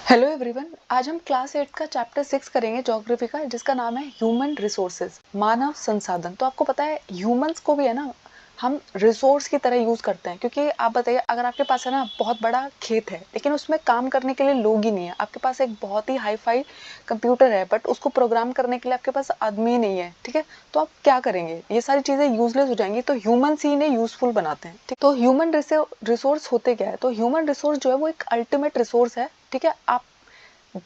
Hello everyone. आज हम class 8 का चैप्टर 6 करेंगे ज्योग्राफी का, जिसका नाम है ह्यूमन रिसोर्सेज, मानव संसाधन। तो आपको पता है ह्यूमंस को भी है ना, हम रिसोर्स की तरह यूज करते हैं। क्योंकि आप बताइए, अगर आपके पास है ना बहुत बड़ा खेत है, लेकिन उसमें काम करने के लिए लोग ही नहीं है। आपके पास एक बहुत ही हाई फाई कंप्यूटर है, बट उसको प्रोग्राम करने के लिए आपके पास आदमी ही नहीं है, ठीक है। तो आप क्या करेंगे? ये सारी चीजें यूजलेस हो जाएंगी। तो ह्यूमंस ही इन्हें यूजफुल बनाते हैं, ठीक। तो ह्यूमन रिसोर्स होते क्या है? तो ह्यूमन रिसोर्स जो है वो एक अल्टीमेट रिसोर्स है, ठीक है। आप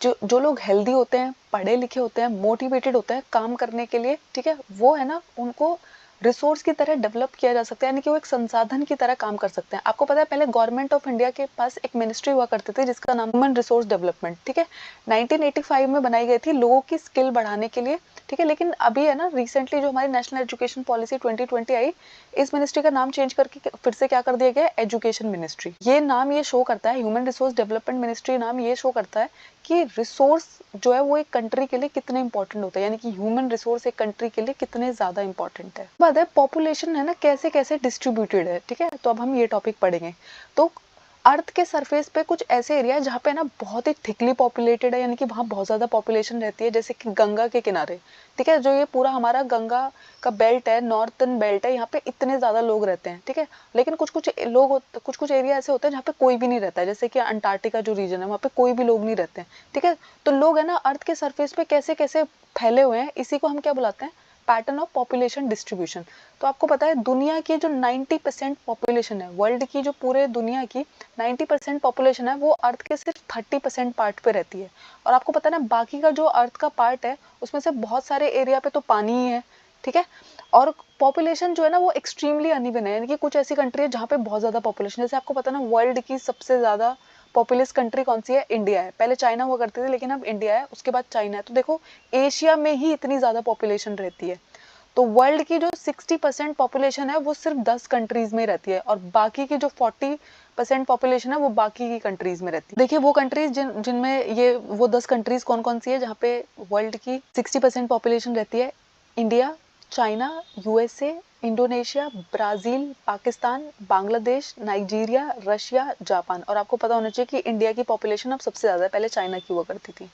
जो जो लोग हेल्दी होते हैं, पढ़े लिखे होते हैं, मोटिवेटेड होते हैं काम करने के लिए, ठीक है, वो है ना, उनको रिसोर्स की तरह डेवलप किया जा सकता है, यानी कि वो एक संसाधन की तरह काम कर सकते हैं। आपको पता है पहले गवर्नमेंट ऑफ इंडिया के पास एक मिनिस्ट्री हुआ करती थी जिसका नाम ह्यूमन रिसोर्स डेवलपमेंट, ठीक है। 1985 में बनाई गई थी लोगों की स्किल बढ़ाने के लिए, ठीक है। लेकिन अभी है ना, रिसेंटली जो हमारी नेशनल एजुकेशन पॉलिसी 2020 आई, इस मिनिस्ट्री का नाम चेंज करके फिर से क्या कर दिया गया? Education ministry. ये नाम ये शो करता है, ह्यूमन रिसोर्स डेवलपमेंट मिनिस्ट्री नाम ये शो करता है कि रिसोर्स जो है वो एक कंट्री के लिए कितने इंपॉर्टेंट होता है, यानी कि ह्यूमन रिसोर्स एक कंट्री के लिए कितने ज्यादा इंपॉर्टेंट है। बात है पॉपुलेशन है ना, कैसे कैसे डिस्ट्रीब्यूटेड है, ठीक है। तो अब हम ये टॉपिक पढ़ेंगे। तो अर्थ के सरफेस पे कुछ ऐसे एरिया है जहाँ पे ना बहुत ही थिकली पॉपुलेटेड है, यानी कि वहाँ बहुत ज्यादा पॉपुलेशन रहती है, जैसे कि गंगा के किनारे, ठीक है। जो ये पूरा हमारा गंगा का बेल्ट है, नॉर्थन बेल्ट है, यहाँ पे इतने ज्यादा लोग रहते हैं, ठीक है। लेकिन कुछ कुछ एरिया ऐसे होते हैं जहाँ पे कोई भी नहीं रहता है, जैसे कि अंटार्कटिका जो रीजन है वहाँ पे कोई भी लोग नहीं रहते हैं, ठीक है। तो लोग है ना अर्थ के सरफेस पे कैसे कैसे फैले हुए हैं, इसी को हम क्या बुलाते हैं? Pattern of population distribution. तो आपको पता है दुनिया की जो 90% पॉपुलेशन है, वर्ल्ड की जो पूरे दुनिया की 90% पॉपुलेशन है, वो अर्थ के सिर्फ 30% पार्ट पे रहती है। और आपको पता है ना, बाकी का जो अर्थ का पार्ट है उसमें से बहुत सारे एरिया पे तो पानी ही है, ठीक है। और पॉपुलेशन जो है ना वो एक्सट्रीमली अनइवन है, यानी कि कुछ ऐसी कंट्री है जहाँ पे बहुत ज्यादा पॉपुलेशन, जैसे आपको पता है ना वर्ल्ड की सबसे ज्यादा पॉपुलस कंट्री कौन सी है? इंडिया है। पहले चाइना हुआ करती थी, लेकिन अब इंडिया है, उसके बाद चाइना है। तो देखो, एशिया में ही इतनी ज्यादा पॉपुलेशन रहती है। तो वर्ल्ड की जो 60% पॉपुलेशन है वो सिर्फ 10 कंट्रीज में रहती है, और बाकी की जो 40% पॉपुलेशन है वो बाकी की कंट्रीज में रहती है। देखिए वो कंट्रीज जिनमें ये वो 10 कंट्रीज कौन कौन सी है जहाँ पे वर्ल्ड की 60% पॉपुलेशन रहती है? India, China, USA, Indonesia, Brazil, Pakistan, Bangladesh, Nigeria, Russia, Japan. और आपको पता होना चाहिए कि इंडिया की पॉपुलेशन अब सबसे ज्यादा है, पहले चाइना की हुआ करती थी।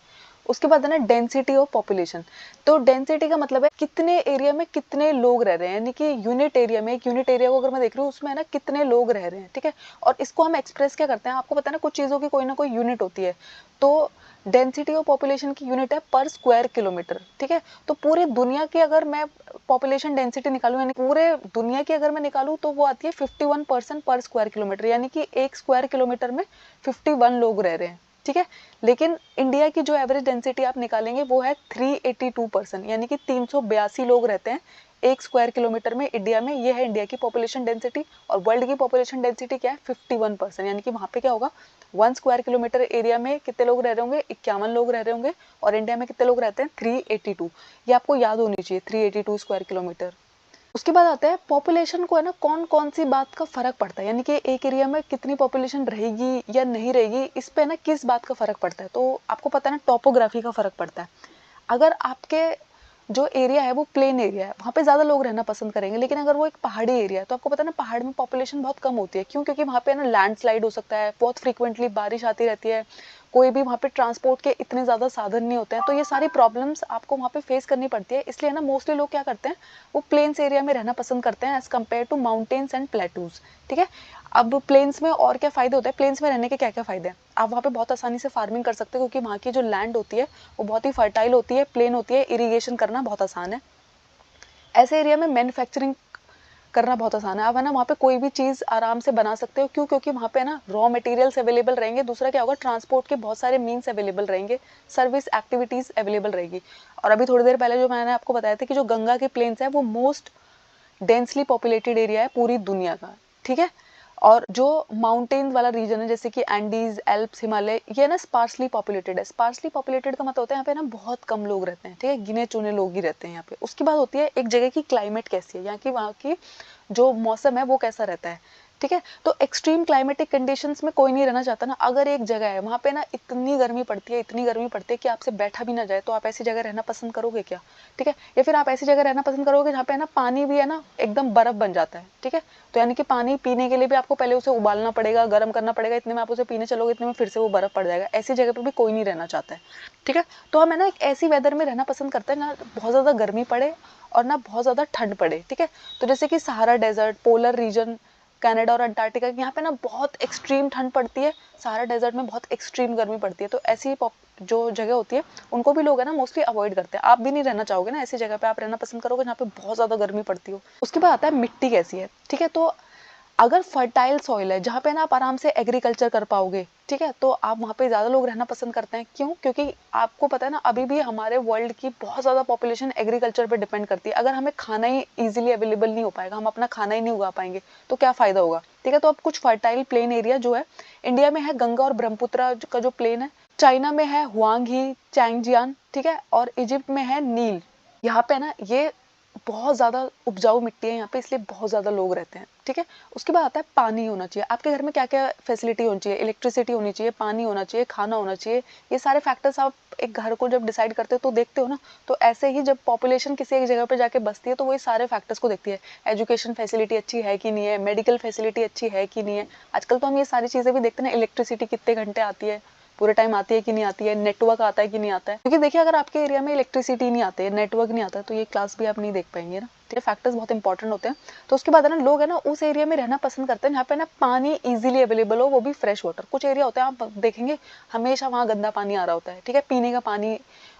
उसके बाद है ना डेंसिटी ऑफ पॉपुलेशन। तो डेंसिटी का मतलब है कितने एरिया में कितने लोग रह रहे हैं, यानी कि यूनिट एरिया में, एक यूनिट एरिया को अगर मैं देख रही हूँ उसमें है ना कितने लोग रह रहे हैं, ठीक है। और इसको हम एक्सप्रेस क्या करते हैं? आपको पता है ना, कुछ चीजों की कोई ना कोई यूनिट होती है। तो डेंसिटी ऑफ पॉपुलेशन की यूनिट है पर स्क्वायर किलोमीटर, ठीक है। तो पूरी दुनिया की अगर मैं पॉपुलेशन डेंसिटी निकालूं, यानी पूरे दुनिया की अगर मैं निकालूं, तो वो आती है 51% पर स्क्वायर किलोमीटर, यानी कि एक स्क्वायर किलोमीटर में 51 लोग रह रहे हैं, ठीक है। लेकिन इंडिया की जो एवरेज डेंसिटी आप निकालेंगे वो है 382%, यानी कि 382 लोग रहते हैं एक स्क्वायर किलोमीटर में इंडिया में। ये है इंडिया की पॉपुलेशन डेंसिटी। और वर्ल्ड की पॉपुलेशन डेंसिटी क्या है? 51%, यानी कि वहां पे क्या होगा? 1 स्क्वायर किलोमीटर एरिया में कितने लोग रह रहे होंगे? 51 लोग रह रहे होंगे। और इंडिया में कितने लोग रहते हैं? 382। ये आपको याद होनी चाहिए, 382 स्क्वायर किलोमीटर। उसके बाद आता है पॉपुलेशन को है ना कौन कौन सी बात का फर्क पड़ता है, यानी कि एक एरिया में कितनी पॉपुलेशन रहेगी या नहीं रहेगी, इस पे ना किस बात का फर्क पड़ता है? तो आपको पता है ना, टोपोग्राफी का फर्क पड़ता है। अगर आपके जो एरिया है वो प्लेन एरिया है, वहाँ पे ज्यादा लोग रहना पसंद करेंगे। लेकिन अगर वो एक पहाड़ी एरिया है, तो आपको पता है ना पहाड़ में पॉपुलेशन बहुत कम होती है। क्यों? क्योंकि वहाँ पे ना लैंडस्लाइड हो सकता है, बहुत फ्रीक्वेंटली बारिश आती रहती है, कोई भी वहाँ पे ट्रांसपोर्ट के इतने ज्यादा साधन नहीं होते हैं। तो ये सारी प्रॉब्लम्स आपको वहाँ पे फेस करनी पड़ती है। इसलिए ना मोस्टली लोग क्या करते हैं, वो प्लेन्स एरिया में रहना पसंद करते हैं as compare to mountains and plateaus, ठीक है। अब प्लेन्स में और क्या फायदे होते हैं? प्लेन्स में रहने के क्या क्या फायदे हैं? आप वहाँ पे बहुत आसानी से फार्मिंग कर सकते हो, क्योंकि वहाँ की जो लैंड होती है वो बहुत ही फर्टाइल होती है, प्लेन होती है, इरिगेशन करना बहुत आसान है। ऐसे एरिया में मैन्युफैक्चरिंग करना बहुत आसान है। आप है ना वहाँ पे कोई भी चीज आराम से बना सकते हो। क्यों? क्योंकि वहाँ पे ना रॉ मटेरियल्स अवेलेबल रहेंगे। दूसरा क्या होगा? ट्रांसपोर्ट के बहुत सारे मीन्स अवेलेबल रहेंगे, सर्विस एक्टिविटीज अवेलेबल रहेगी। और अभी थोड़ी देर पहले जो मैंने आपको बताया था कि जो गंगा के प्लेन्स है वो मोस्ट डेंसली पॉपुलेटेड एरिया है पूरी दुनिया का, ठीक है। और जो माउंटेन वाला रीजन है, जैसे कि एंडीज, एल्प्स, हिमालय, ये ना स्पार्सली पॉपुलेटेड है। स्पार्सली पॉपुलेटेड का मतलब होता है यहाँ पे ना बहुत कम लोग रहते हैं, ठीक है, गिने चुने लोग ही रहते हैं यहाँ पे। उसकी बात होती है एक जगह की क्लाइमेट कैसी है, यहाँ की वहाँ की जो मौसम है वो कैसा रहता है। ठीक है। तो एक्सट्रीम क्लाइमेटिक कंडीशंस में कोई नहीं रहना चाहता ना। अगर एक जगह है वहाँ पे ना इतनी गर्मी पड़ती है, इतनी गर्मी पड़ती है कि आपसे बैठा भी ना जाए, तो आप ऐसी जगह रहना पसंद करोगे क्या? ठीक है। या फिर आप ऐसी जगह रहना पसंद करोगे जहाँ पे ना पानी भी है ना एकदम बर्फ बन जाता है। ठीक है। तो यानी कि पानी पीने के लिए भी आपको पहले उसे उबालना पड़ेगा, गर्म करना पड़ेगा, इतने में आप उसे पीने चलोगे, इतने में फिर से वो बर्फ पड़ जाएगा। ऐसी जगह पे भी कोई नहीं रहना चाहता है। ठीक है। तो हम है ना एक ऐसी वेदर में रहना पसंद करते हैं ना बहुत ज्यादा गर्मी पड़े और ना बहुत ज्यादा ठंड पड़े। ठीक है। तो जैसे कि Sahara desert, polar region, Canada और अंटार्कटिका के यहाँ पे ना बहुत एक्सट्रीम ठंड पड़ती है, सहारा डेजर्ट में बहुत एक्सट्रीम गर्मी पड़ती है। तो ऐसी जो जगह होती है उनको भी लोग है ना मोस्टली अवॉइड करते हैं। आप भी नहीं रहना चाहोगे ना ऐसी जगह पे, आप रहना पसंद करोगे जहाँ पे बहुत ज्यादा गर्मी पड़ती हो। उसके बाद आता है मिट्टी कैसी है। ठीक है। तो अगर फर्टाइल सॉइल है जहाँ पे ना आप आराम से एग्रीकल्चर कर पाओगे, ठीक है, तो आप वहाँ पे ज्यादा लोग रहना पसंद करते हैं। क्यों? क्योंकि आपको पता है ना अभी भी हमारे वर्ल्ड की बहुत ज्यादा पॉपुलेशन एग्रीकल्चर पे डिपेंड करती है। अगर हमें खाना ही इजीली अवेलेबल नहीं हो पाएगा, हम अपना खाना ही नहीं उगा पाएंगे, तो क्या फायदा होगा? ठीक है। तो अब कुछ फर्टाइल प्लेन एरिया जो है इंडिया में है, गंगा और ब्रह्मपुत्र का जो प्लेन है, चाइना में है हुआंगी, चैंगजियान, ठीक है, और इजिप्ट में है नील। यहाँ पे ना ये बहुत ज्यादा उपजाऊ मिट्टी है यहाँ पे, इसलिए बहुत ज्यादा लोग रहते हैं। ठीक है। उसके बाद आता है पानी होना चाहिए। आपके घर में क्या क्या फैसिलिटी होनी चाहिए? इलेक्ट्रिसिटी होनी चाहिए, पानी होना चाहिए, खाना होना चाहिए। ये सारे फैक्टर्स आप एक घर को जब डिसाइड करते हो तो देखते हो ना। तो ऐसे ही जब पॉपुलेशन किसी एक जगह पे जाके बसती है तो वो ये सारे फैक्टर्स को देखती है। एजुकेशन फैसिलिटी अच्छी है कि नहीं है, मेडिकल फैसिलिटी अच्छी है कि नहीं है। आजकल तो हम ये सारी चीजें भी देखते हैं ना, इलेक्ट्रिसिटी कितने घंटे आती है, पूरे टाइम आती है कि नहीं आती है, नेटवर्क आता है कि नहीं आता है। क्योंकि देखिए अगर आपके एरिया में इलेक्ट्रिसिटी नहीं आती है, नेटवर्क नहीं आता है, तो ये क्लास भी आप नहीं देख पाएंगे ना। ये फैक्टर्स बहुत इंपॉर्टेंट होते हैं। तो उसके बाद है ना लोग है ना उस एरिया में रहना पसंद करते हैं जहाँ पे ना पानी इजीली अवेलेबल हो, वो भी फ्रेश वाटर। कुछ एरिया होता है आप देखेंगे हमेशा वहाँ गंदा पानी आ रहा होता है। ठीक है। पीने का पानी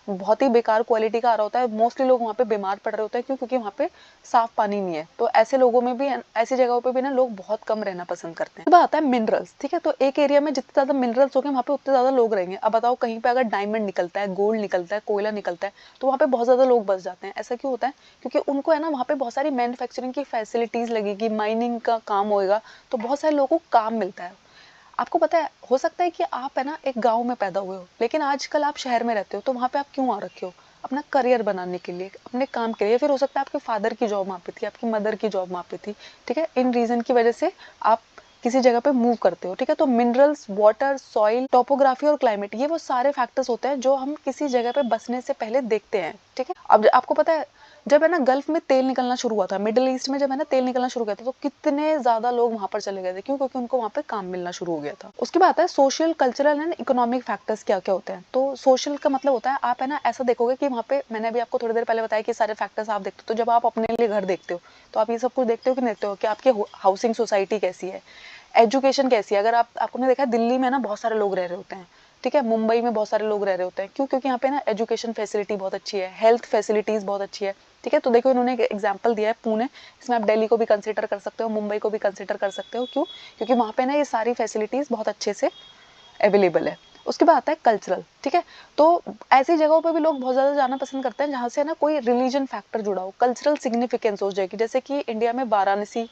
बहुत ही बेकार क्वालिटी का आ रहा होता है। मोस्टली लोग वहाँ पे बीमार पड़ रहे होते हैं। क्यों? क्योंकि वहाँ पे साफ पानी नहीं है। तो ऐसे लोगों में भी, ऐसी जगहों पे भी ना लोग बहुत कम रहना पसंद करते हैं। अब आता है मिनरल्स। ठीक है। तो एक एरिया में जितने ज्यादा मिनरल्स होंगे वहाँ पे उतने ज्यादा लोग रहेंगे। अब बताओ कहीं पे अगर डायमंड निकलता है, गोल्ड निकलता है, कोयला निकलता है, तो वहाँ पे बहुत ज्यादा लोग बस जाते हैं। ऐसा क्यों होता है? क्योंकि उनको है ना वहाँ पे बहुत सारी मैन्युफैक्चरिंग की फैसिलिटीज लगेगी, माइनिंग का काम होएगा, तो बहुत सारे लोगों को काम मिलता है। आपको पता है हो सकता है कि आप है ना एक गांव में पैदा हुए हो, लेकिन आजकल आप शहर में रहते हो, तो वहां पे आप क्यों आ रखे हो? अपना करियर बनाने के लिए, अपने काम के लिए। फिर हो सकता है आपके फादर की जॉब वहां पे थी, आपकी मदर की जॉब वहां पे थी। ठीक है। इन रीजन की वजह से आप किसी जगह पे मूव करते हो। ठीक है। तो मिनरल्स, वाटर, सॉइल, टोपोग्राफी और क्लाइमेट, ये वो सारे फैक्टर्स होते हैं जो हम किसी जगह पे बसने से पहले देखते हैं। ठीक है। अब आपको पता है जब है ना गल्फ में तेल निकलना शुरू हुआ था, मिडिल ईस्ट में जब है ना तेल निकलना शुरू हुआ था, तो कितने ज्यादा लोग वहां पर चले गए थे। क्यों? क्योंकि उनको वहां पे काम मिलना शुरू हो गया था। उसके बाद आता है social, cultural and economic factors क्या क्या होते हैं। तो सोशल का मतलब होता है आप है ना ऐसा देखोगे कि वहाँ पे, मैंने अभी आपको थोड़ी देर पहले बताया कि सारे फैक्टर्स आप देखते हो। तो जब आप अपने लिए घर देखते हो तो आप ये सब कुछ देखते हो कि नहीं देखते हो कि आपकी हाउसिंग सोसाइटी कैसी है, एजुकेशन कैसी है। अगर आपने देखा है दिल्ली में ना बहुत सारे लोग रह रहे होते हैं। ठीक है। मुंबई में बहुत सारे लोग रह रहे होते हैं। क्यों? क्योंकि यहाँ पे ना एजुकेशन फैसिलिटी बहुत अच्छी है, हेल्थ फैसिलिटीज बहुत अच्छी है। ठीक है। तो देखो इन्होंने एक एग्जांपल दिया है पुणे, इसमें आप दिल्ली को भी कंसीडर कर सकते हो, मुंबई को भी कंसीडर कर सकते हो। क्यों? क्योंकि वहाँ पे ना ये सारी फैसिलिटीज बहुत अच्छे से अवेलेबल है। उसके बाद आता है कल्चरल। ठीक है। तो ऐसी जगहों पे भी लोग बहुत ज्यादा जाना पसंद करते हैं जहाँ से ना कोई रिलीजन फैक्टर जुड़ा हो, कल्चरल सिग्निफिकेंस हो जाएगी। जैसे कि इंडिया में वाराणसी,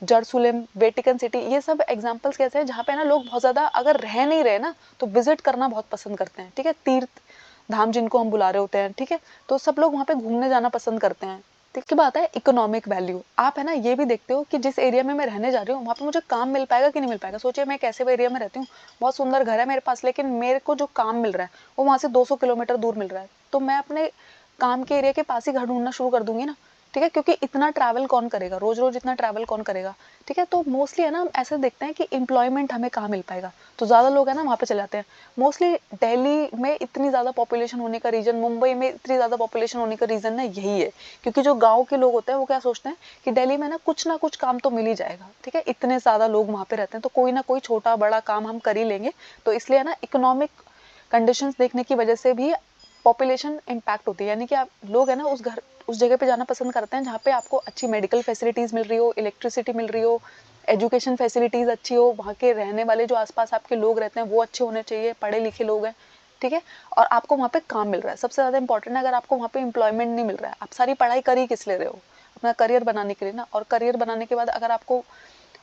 जर्सुलेम, वेटिकन सिटी, ये सब एग्जांपल्स कैसे हैं जहाँ पे ना लोग बहुत ज्यादा अगर रह नहीं रहे ना तो विजिट करना बहुत पसंद करते हैं। ठीक है। तीर्थ धाम जिनको हम बुला रहे होते हैं। ठीक है। तो सब लोग वहाँ पे घूमने जाना पसंद करते हैं। इसके बाद है इकोनॉमिक वैल्यू। आप है ना ये भी देखते हो कि जिस एरिया में मैं रहने जा रही हूँ वहाँ पे मुझे काम मिल पाएगा कि नहीं मिल पाएगा। सोचिए मैं एक ऐसे एरिया में रहती हूँ, बहुत सुंदर घर है मेरे पास, लेकिन मेरे को जो काम मिल रहा है वो वहाँ से 200 किलोमीटर दूर मिल रहा है। तो मैं अपने काम के एरिया के पास ही घर ढूंढना शुरू कर दूंगी ना। ठीक है। क्योंकि इतना ट्रैवल कौन करेगा, रोज रोज इतना ट्रैवल कौन करेगा। ठीक है। तो मोस्टली है ना हम ऐसे देखते हैं कि एम्प्लॉयमेंट हमें कहाँ मिल पाएगा, तो ज्यादा लोग है ना वहाँ पे चले जाते हैं। मोस्टली दिल्ली में इतनी ज्यादा पॉपुलेशन होने का रीजन, मुंबई में इतनी ज्यादा पॉपुलेशन होने का रीजन ना यही है। क्योंकि जो गाँव के लोग होते हैं वो क्या सोचते हैं कि दिल्ली में ना कुछ काम तो मिल ही जाएगा। ठीक है। इतने ज्यादा लोग वहाँ पे रहते हैं तो कोई ना कोई छोटा बड़ा काम हम कर ही लेंगे। तो इसलिए ना इकोनॉमिक कंडीशंस देखने की वजह से भी पॉपुलेशन इम्पैक्ट होती है। यानी कि आप लोग है ना उस जगह पे जाना पसंद करते हैं जहाँ पे आपको अच्छी मेडिकल फैसिलिटीज मिल रही हो, इलेक्ट्रिसिटी मिल रही हो, एजुकेशन फैसिलिटीज अच्छी हो, वहाँ के रहने वाले जो आसपास आपके लोग रहते हैं वो अच्छे होने चाहिए, पढ़े लिखे लोग हैं। ठीक है। और आपको वहाँ पे काम मिल रहा है। सबसे ज्यादा इंपॉर्टेंट है, अगर आपको वहाँ पे एम्प्लॉयमेंट नहीं मिल रहा है, आप सारी पढ़ाई कर ही किस ले रहे हो? अपना करियर बनाने के लिए ना। और करियर बनाने के बाद अगर आपको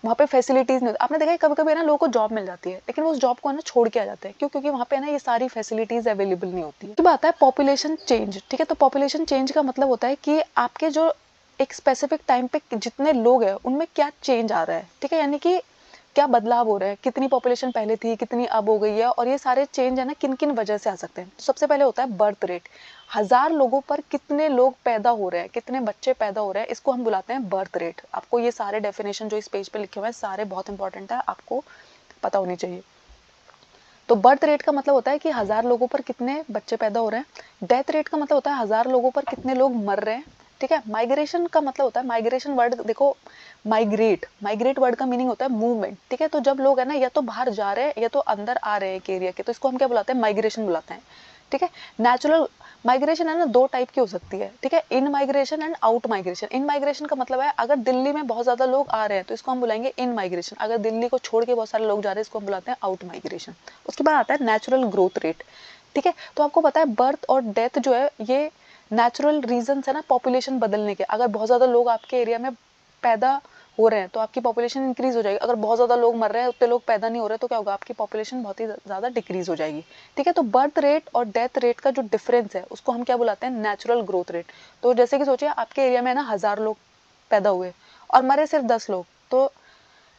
वहाँ पे फैसिलिटीज नहीं, आपने देखा है कभी कभी ना लोगों को जॉब मिल जाती है लेकिन वो उस जॉब को ना छोड़ के आ जाते हैं। क्यों? क्योंकि वहाँ पे ना ये सारी फैसिलिटीज अवेलेबल नहीं होती है। तो बात है पॉपुलेशन चेंज। ठीक है। तो पॉपुलेशन चेंज का मतलब होता है कि आपके जो एक स्पेसिफिक टाइम पे जितने लोग हैं उनमें क्या चेंज आ रहा है, ठीक है, यानी कि क्या बदलाव हो रहा है, कितनी पॉपुलेशन पहले थी, कितनी अब हो गई है, और ये सारे चेंज है ना किन किन वजह से आ सकते हैं। तो सबसे पहले होता है बर्थ रेट, 1000 लोगों पर कितने लोग पैदा हो रहे हैं, कितने बच्चे पैदा हो रहे हैं, इसको हम बुलाते हैं बर्थ रेट। आपको ये सारे डेफिनेशन जो इस पेज पे लिखे हुए हैं सारे बहुत इंपॉर्टेंट है, आपको पता होनी चाहिए। तो बर्थ रेट का मतलब होता है कि 1000 लोगों पर कितने बच्चे पैदा हो रहे हैं। डेथ रेट का मतलब होता है 1000 लोगों पर कितने लोग मर रहे हैं, ठीक है। माइग्रेशन का मतलब होता है, माइग्रेशन वर्ड देखो, माइग्रेट वर्ड का मीनिंग होता है मूवमेंट, ठीक है। तो जब लोग है ना या तो बाहर जा रहे हैं या तो अंदर आ रहे हैं एक एरिया के, तो इसको हम क्या बुलाते हैं, माइग्रेशन बुलाते हैं, ठीक है। नेचुरल माइग्रेशन है ना दो टाइप की हो सकती है, ठीक है, इन migration and out migration. In migration का मतलब है अगर दिल्ली में बहुत ज्यादा लोग आ रहे हैं तो इसको हम बुलाएंगे इन माइग्रेशन, अगर दिल्ली को छोड़ के बहुत सारे लोग जा रहे हैं इसको हम बुलाते हैं आउट माइग्रेशन। उसके बाद आता है नेचुरल ग्रोथ रेट, ठीक है। तो आपको पता है बर्थ और डेथ जो है ये नेचुरल रीजन है ना पॉपुलेशन बदलने के। अगर बहुत ज्यादा लोग आपके एरिया में पैदा हो रहे हैं तो आपकी पॉपुलेशन इंक्रीज हो जाएगी, अगर बहुत ज्यादा लोग मर रहे हैं उतने लोग पैदा नहीं हो रहे तो क्या होगा, आपकी पॉपुलेशन बहुत ही ज्यादा डिक्रीज हो जाएगी, ठीक है। तो बर्थ रेट और डेथ रेट का जो डिफरेंस है उसको हम क्या बुलाते हैं, नेचुरल ग्रोथ रेट। तो जैसे कि सोचिए आपके एरिया में ना 1000 लोग पैदा हुए और मरे सिर्फ 10 लोग, तो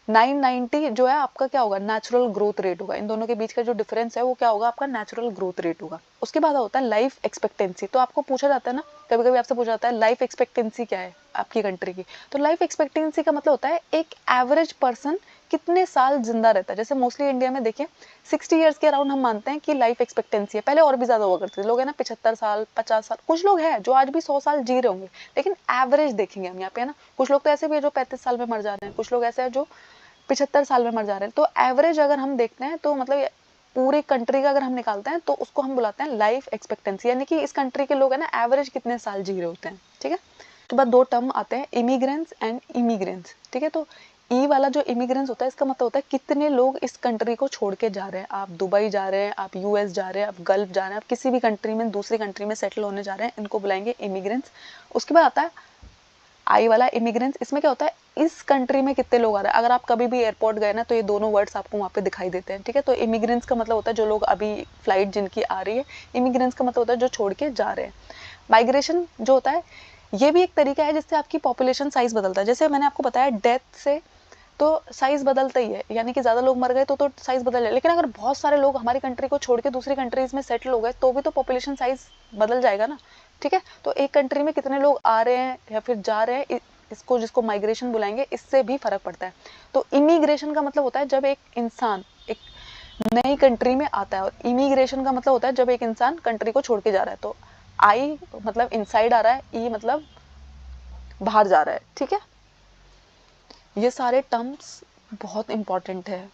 990 जो है आपका क्या होगा, नेचुरल ग्रोथ रेट होगा। इन दोनों के बीच का जो डिफरेंस है वो क्या होगा, आपका नेचुरल ग्रोथ रेट होगा। उसके बाद होता है लाइफ एक्सपेक्टेंसी। तो आपको पूछा जाता है ना, कभी कभी आपसे पूछा जाता है लाइफ एक्सपेक्टेंसी क्या है आपकी कंट्री की। तो लाइफ एक्सपेक्टेंसी का मतलब होता है एक एवरेज पर्सन कितने साल जिंदा रहता है। जैसे मोस्टली इंडिया में देखिए 60 ईयर्स के अराउंड हम मानते हैं कि लाइफ एक्सपेक्टेंसी है, पहले और भी ज्यादा हुआ करते थे लोग है ना 75 साल 50 साल, कुछ लोग हैं जो आज भी 100 साल जी रहे होंगे, लेकिन एवरेज देखेंगे हम यहाँ पे है ना। कुछ लोग तो ऐसे भी है जो 35 साल में मर जा रहे हैं, कुछ लोग ऐसे हैं जो 75 साल में मर जा रहे हैं। तो एवरेज अगर हम देखते हैं तो मतलब पूरी कंट्री का अगर हम निकालते हैं तो उसको हम बुलाते हैं लाइफ एक्सपेक्टेंसी, यानी कि इस कंट्री के लोग है ना एवरेज कितने साल जी रहे होते हैं, ठीक है। तो बाद दो टर्म आते हैं, इमिग्रेंट्स एंड इमिग्रेंट्स, ठीक है। तो ई वाला जो इमिग्रेंट्स होता है इसका मतलब होता है कितने लोग इस कंट्री को छोड़ के जा रहे हैं। आप दुबई जा रहे हैं, आप यूएस जा रहे हैं, आप गल्फ जा रहे हैं, आप किसी भी कंट्री में दूसरी कंट्री में सेटल होने जा रहे हैं, इनको बुलाएंगे इमिग्रेंट्स। उसके बाद आता है आई वाला इमिग्रेंट्स। इसमें क्या होता है इस कंट्री में कितने लोग आ रहे हैं। अगर आप कभी भी एयरपोर्ट गए ना तो ये दोनों वर्ड्स आपको वहाँ पे दिखाई देते हैं, ठीक है। तो इमिग्रेंट्स का मतलब होता है जो लोग अभी फ्लाइट जिनकी आ रही है, इमिग्रेंट्स का मतलब होता है जो छोड़ के जा रहे हैं। माइग्रेशन जो होता है ये भी एक तरीका है जिससे आपकी पॉपुलेशन साइज बदलता है। जैसे मैंने आपको बताया डेथ से तो साइज बदलता ही है, यानी कि ज्यादा लोग मर गए तो साइज बदल जाए, लेकिन अगर बहुत सारे लोग हमारी कंट्री को छोड़ के दूसरी कंट्रीज में सेटल हो गए तो भी तो पॉपुलेशन साइज बदल जाएगा ना, ठीक है। तो एक कंट्री में कितने लोग आ रहे हैं या फिर जा रहे हैं इसको जिसको माइग्रेशन बुलाएंगे इससे भी फर्क पड़ता है। तो इमिग्रेशन का मतलब होता है जब एक इंसान एक नई कंट्री में आता है, और इमिग्रेशन का मतलब होता है जब एक इंसान कंट्री को छोड़ के जा रहा है। तो आई मतलब इनसाइड आ रहा है, ई मतलब बाहर जा रहा है, ठीक है। ये सारे टर्म्स बहुत इंपॉर्टेंट है।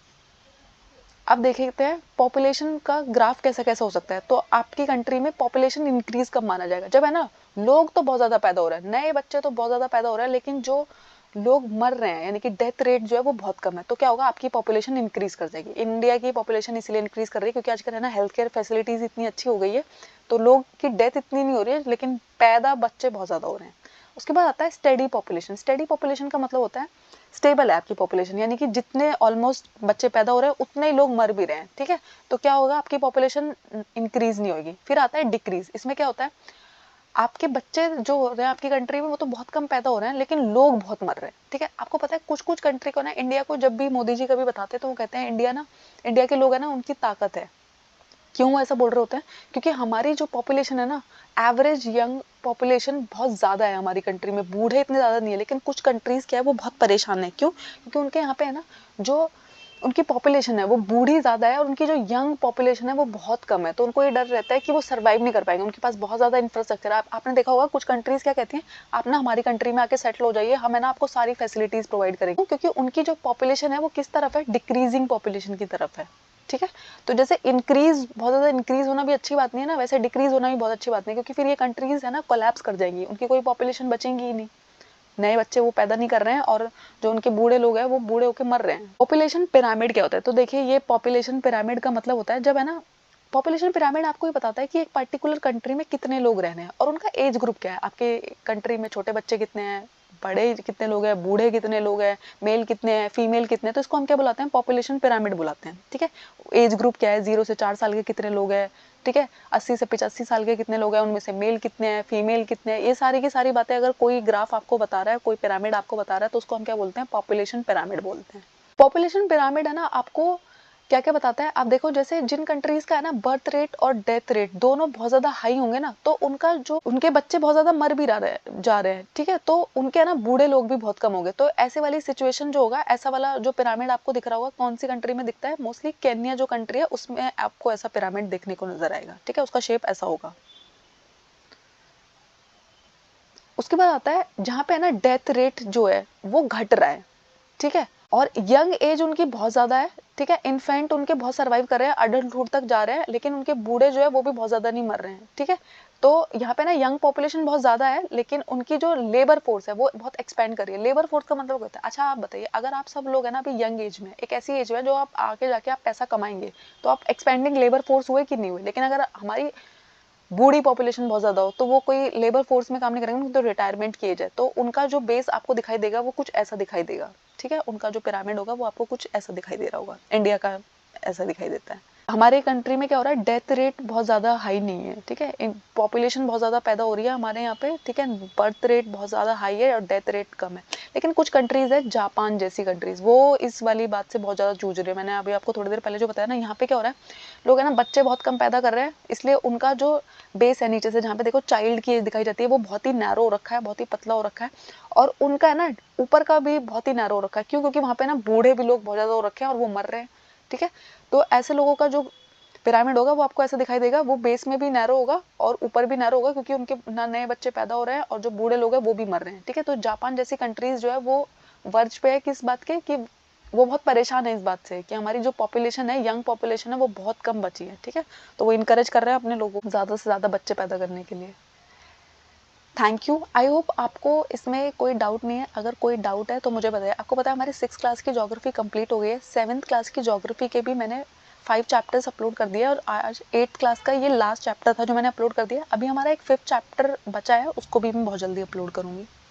अब देखते हैं पॉपुलेशन का ग्राफ कैसा कैसा हो सकता है। तो आपकी कंट्री में पॉपुलेशन इंक्रीज कब माना जाएगा, जब है ना लोग तो बहुत ज्यादा पैदा हो रहे हैं, नए बच्चे तो बहुत ज्यादा पैदा हो रहे हैं, लेकिन जो लोग मर रहे हैं यानी कि डेथ रेट जो है वो बहुत कम है। तो क्या होगा, आपकी पॉपुलेशन इंक्रीज कर जाएगी। इंडिया की पॉपुलेशन इसलिए इंक्रीज कर रही है क्योंकि आजकल है ना हेल्थ केयर फैसिलिटीज इतनी अच्छी हो गई है, तो लोग की डेथ इतनी नहीं हो रही है, लेकिन पैदा बच्चे बहुत ज्यादा हो रहे हैं। उसके बाद आता है स्टेडी पॉपुलेशन। स्टेडी पॉपुलेशन का मतलब होता है स्टेबल है आपकी पॉपुलेशन, यानी कि जितने ऑलमोस्ट बच्चे पैदा हो रहे हैं उतने ही लोग मर भी रहे हैं, ठीक है। तो क्या होगा, आपकी पॉपुलेशन इंक्रीज नहीं होगी। फिर आता है डिक्रीज। इसमें क्या होता है, आपके बच्चे जो हो रहे हैं आपकी कंट्री में वो तो बहुत कम पैदा हो रहे हैं लेकिन लोग बहुत मर रहे हैं, ठीक है। आपको पता है कुछ कुछ कंट्री को ना, इंडिया को जब भी मोदी जी कभी बताते हैं तो वो कहते हैं इंडिया के लोग है ना उनकी ताकत है। क्यों ऐसा बोल रहे होते हैं, क्योंकि हमारी जो पॉपुलेशन है ना एवरेज यंग पॉपुलेशन बहुत ज्यादा है हमारी कंट्री में, बूढ़े इतने ज्यादा नहीं है। लेकिन कुछ कंट्रीज क्या है वो बहुत परेशान है, क्यों, क्योंकि उनके यहाँ पे है ना जो उनकी पॉपुलेशन है वो बूढ़ी ज्यादा है और उनकी जो यंग पॉपुलेशन है वो बहुत कम है। तो उनको ये डर रहता है कि वो सर्वाइव नहीं कर पाएंगे, उनके पास बहुत ज्यादा इंफ्रास्ट्रक्चर है। आपने देखा होगा कुछ कंट्रीज क्या कहती हैं, आप ना हमारी कंट्री में आके सेटल हो जाइए, हम है ना आपको सारी फैसिलिटीज प्रोवाइड करेंगे, क्योंकि उनकी जो पॉपुलेशन है वो किस तरफ है, डिक्रीजिंग पॉपुलेशन की तरफ है, ठीक है। तो जैसे इंक्रीज बहुत ज्यादा इंक्रीज होना भी अच्छी बात नहीं है ना, वैसे डिक्रीज होना भी बहुत अच्छी बात नहीं, क्योंकि फिर ये कंट्रीज है ना कोलैप्स कर जाएंगी, उनकी कोई पॉपुलेशन बचेंगी ही नहीं, नए बच्चे वो पैदा नहीं कर रहे हैं और जो उनके बूढ़े लोग हैं वो बूढ़े होके मर रहे हैं। पॉपुलेशन पिरामिड क्या होता है, तो देखिए ये पॉपुलेशन पिरामिड का मतलब होता है जब है ना पॉपुलेशन पिरामिड आपको ये बताता है कि एक पर्टिकुलर कंट्री में कितने लोग रहने हैं और उनका एज ग्रुप क्या है। आपके कंट्री में छोटे बच्चे कितने हैं, बड़े कितने लोग हैं, बूढ़े कितने लोग हैं, मेल कितने हैं, फीमेल कितने हैं, तो इसको हम क्या बुलाते हैं, पॉपुलेशन पिरामिड बुलाते हैं। ठीक है, एज ग्रुप क्या है, 0 से 4 साल के कितने लोग हैं, ठीक है, 80 से 85 साल के कितने लोग हैं, उनमें से मेल कितने हैं, फीमेल कितने हैं, ये सारी की सारी बातें अगर कोई ग्राफ आपको बता रहा है, कोई पिरामिड आपको बता रहा है, तो उसको हम क्या बोलते हैं, पॉपुलेशन पिरामिड बोलते हैं। पॉपुलेशन पिरामिड है ना, आपको क्या क्या बताता है, आप देखो जैसे जिन कंट्रीज का है ना बर्थ रेट और डेथ रेट दोनों बहुत ज्यादा हाई होंगे ना, तो उनका जो उनके बच्चे बहुत ज्यादा मर भी जा रहे हैं, ठीक है, तो उनके ना बूढ़े लोग भी बहुत कम होंगे। तो ऐसे वाली सिचुएशन जो होगा, ऐसा वाला जो पिरामिड आपको दिख रहा होगा, कौन सी कंट्री में दिखता है, मोस्टली केन्या जो कंट्री है उसमें आपको ऐसा पिरामिड देखने को नजर आएगा। ठीक है, उसका शेप ऐसा होगा। उसके बाद आता है जहाँ पे है ना डेथ रेट जो है वो घट रहा है, ठीक है, और यंग एज उनकी बहुत ज्यादा है, ठीक है, इन्फेंट उनके बहुत सर्वाइव कर रहे हैं, अडल्टहुड तक जा रहे हैं, लेकिन उनके बूढ़े जो है वो भी बहुत ज्यादा नहीं मर रहे हैं। ठीक है, तो यहाँ पे ना यंग पॉपुलेशन बहुत ज्यादा है, लेकिन उनकी जो लेबर फोर्स है वो बहुत एक्सपेंड कर रही है। लेबर फोर्स का मतलब होता है, अच्छा आप बताइए, अगर आप सब लोग है ना अभी यंग एज में, एक ऐसी एज में जो आप आगे जाके आप पैसा कमाएंगे, तो आप एक्सपेंडिंग लेबर फोर्स हुए कि नहीं हुए। लेकिन अगर हमारी बूढ़ी पॉपुलेशन बहुत ज्यादा हो, तो वो कोई लेबर फोर्स में काम नहीं करेंगे, तो रिटायरमेंट की एज है, तो उनका जो बेस आपको दिखाई देगा वो कुछ ऐसा दिखाई देगा। ठीक है, उनका जो पिरामिड होगा वो आपको कुछ ऐसा दिखाई दे रहा होगा, इंडिया का ऐसा दिखाई देता है। हमारे कंट्री में क्या हो रहा है, डेथ रेट बहुत ज्यादा हाई नहीं है, ठीक है, पॉपुलेशन बहुत ज्यादा पैदा हो रही है हमारे यहाँ पे, ठीक है, बर्थ रेट बहुत ज्यादा हाई है और डेथ रेट कम है। लेकिन कुछ कंट्रीज है, जापान जैसी कंट्रीज, वो इस वाली बात से बहुत ज्यादा जूझ रही है। मैंने अभी आपको थोड़ी देर पहले जो बताया ना, यहाँ पे क्या हो रहा है, लोग है ना बच्चे बहुत कम पैदा कर रहे हैं, इसलिए उनका जो बेस है नीचे से, जहाँ पे देखो चाइल्ड की एज दिखाई जाती है, वो बहुत ही नैरो हो रखा है, बहुत ही पतला हो रखा है, और उनका है ना ऊपर का भी बहुत ही नैरो हो रखा है। क्यों? क्योंकि वहाँ पे ना बूढ़े भी लोग बहुत ज्यादा हो रखे हैं और वो मर रहे हैं। ठीक है, तो ऐसे लोगों का जो पिरामिड होगा वो आपको ऐसा दिखाई देगा, वो बेस में भी नैरो होगा और ऊपर भी नैरो होगा, क्योंकि उनके ना नए बच्चे पैदा हो रहे हैं और जो बूढ़े लोग हैं वो भी मर रहे हैं। ठीक है, तो जापान जैसी कंट्रीज जो है वो वर्ज पे है किस बात के, कि वो बहुत परेशान है इस बात से कि हमारी जो पॉपुलेशन है, यंग पॉपुलेशन है, वो बहुत कम बची है। ठीक है, तो वो इनकरेज कर रहे हैं अपने लोगों को ज्यादा से ज्यादा बच्चे पैदा करने के लिए। थैंक यू, आई होप आपको इसमें कोई डाउट नहीं है। अगर कोई डाउट है तो मुझे बताइए। आपको पता है हमारी 6 क्लास की ज्योग्राफी कंप्लीट हो गई है, 7th क्लास की ज्योग्राफी के भी मैंने 5 चैप्टर्स अपलोड कर दिया, और आज 8th क्लास का ये लास्ट चैप्टर था जो मैंने अपलोड कर दिया। अभी हमारा एक 5th चैप्टर बचा है, उसको भी मैं बहुत जल्दी अपलोड करूंगी।